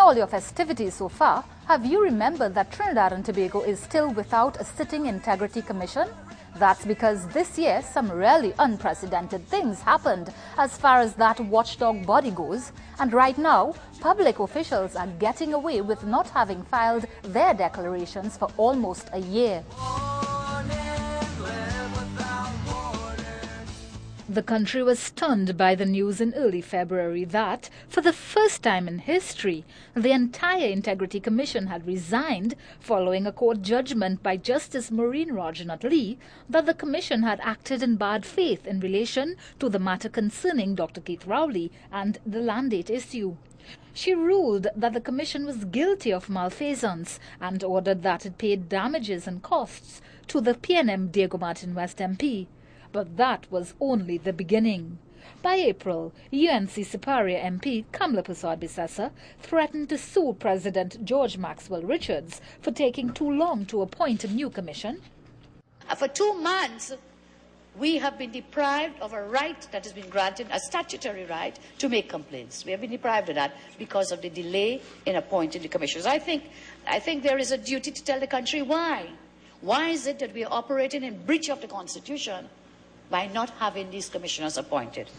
all your festivities so far, have you remembered that Trinidad and Tobago is still without a sitting Integrity Commission? That's because this year some really unprecedented things happened as far as that watchdog body goes, and right now public officials are getting away with not having filed their declarations for almost a year. The country was stunned by the news in early February that, for the first time in history, the entire Integrity Commission had resigned following a court judgment by Justice Maureen Rogernaut Lee that the Commission had acted in bad faith in relation to the matter concerning Dr. Keith Rowley and the Land 8 issue. She ruled that the Commission was guilty of malfeasance and ordered that it paid damages and costs to the PNM Diego Martin West MP. But that was only the beginning. By April, UNC Siparia MP Kamla Persad-Bissessar threatened to sue President George Maxwell Richards for taking too long to appoint a new commission. For 2 months, we have been deprived of a right that has been granted, a statutory right, to make complaints. We have been deprived of that because of the delay in appointing the commissioners. I think there is a duty to tell the country why. Why is it that we are operating in breach of the Constitution by not having these commissioners appointed?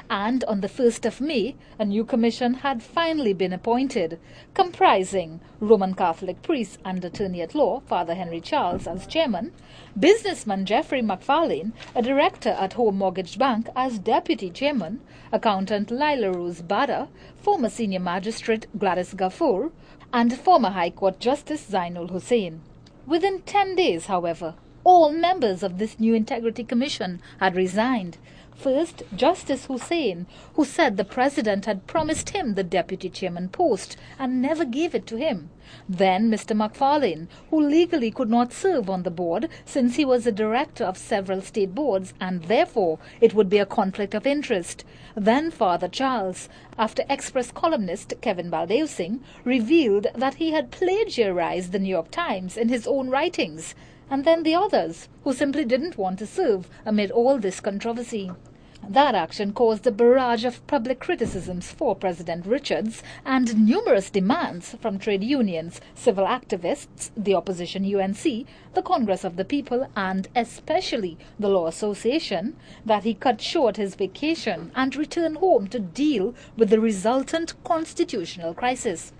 And on the 1st of May, a new commission had finally been appointed, comprising Roman Catholic priest and attorney-at-law Father Henry Charles as chairman, businessman Jeffrey McFarlane, a director at Home Mortgage Bank, as deputy chairman, accountant Lila Rose Bada, former senior magistrate Gladys Gafoor, and former High Court Justice Zainul Hussain. Within 10 days, however, all members of this new Integrity Commission had resigned. First, Justice Hussain, who said the president had promised him the deputy chairman post and never gave it to him. Then Mr. McFarlane, who legally could not serve on the board since he was a director of several state boards and therefore it would be a conflict of interest. Then Father Charles, after Express columnist Kevin Baldeo Singh revealed that he had plagiarized the New York Times in his own writings. And then the others, who simply didn't want to serve amid all this controversy. That action caused a barrage of public criticisms for President Richards and numerous demands from trade unions, civil activists, the opposition UNC, the Congress of the People, and especially the Law Association, that he cut short his vacation and return home to deal with the resultant constitutional crisis.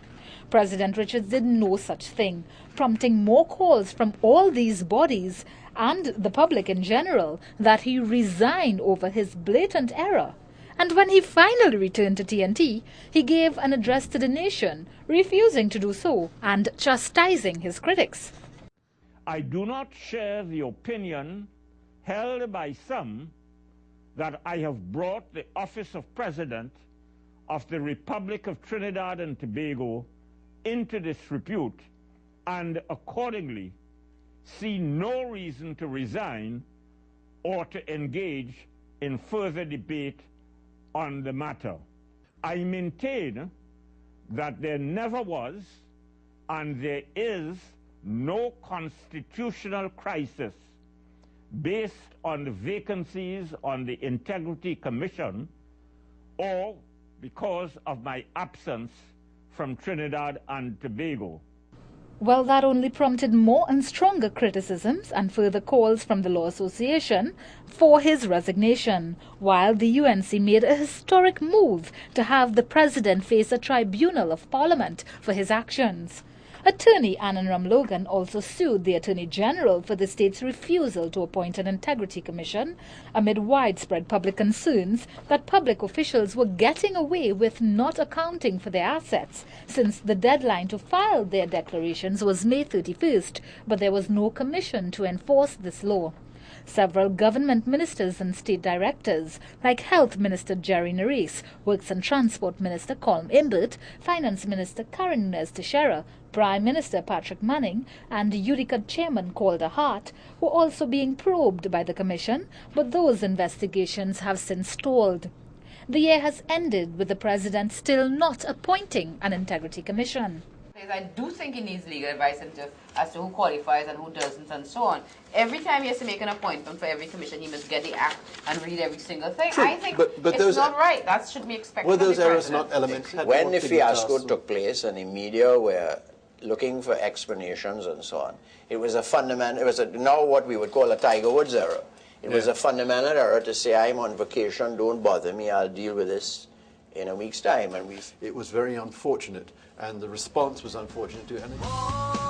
President Richards did no such thing, prompting more calls from all these bodies and the public in general that he resign over his blatant error. And when he finally returned to TNT, he gave an address to the nation, refusing to do so and chastising his critics. I do not share the opinion held by some that I have brought the office of President of the Republic of Trinidad and Tobago into disrepute, and accordingly see no reason to resign or to engage in further debate on the matter. I maintain that there never was and there is no constitutional crisis based on the vacancies on the Integrity Commission or because of my absence from Trinidad and Tobago. Well, that only prompted more and stronger criticisms and further calls from the Law Association for his resignation, while the UNC made a historic move to have the president face a tribunal of Parliament for his actions. Attorney Anand Logan also sued the Attorney General for the state's refusal to appoint an Integrity Commission amid widespread public concerns that public officials were getting away with not accounting for their assets, since the deadline to file their declarations was May 31st, but there was no commission to enforce this law. Several government ministers and state directors, like Health Minister Jerry Nares, Works and Transport Minister Colm Imbert, Finance Minister Karen Nunez Teixeira, Prime Minister Patrick Manning, and UDICA Chairman Calder Hart, were also being probed by the Commission, but those investigations have since stalled. The year has ended with the President still not appointing an Integrity Commission. I do think he needs legal advice as to who qualifies and who doesn't and so on. Every time he has to make an appointment for every commission, he must get the act and read every single thing. True, I think but it's those not right. That should be expected. Were of the those errors president. not elementary? When the fiasco took place and the media were looking for explanations and so on, it was a fundamental, now what we would call a Tiger Woods error. It was a fundamental error to say, I'm on vacation, don't bother me, I'll deal with this in a week's time. And It was very unfortunate, and the response was unfortunate too. And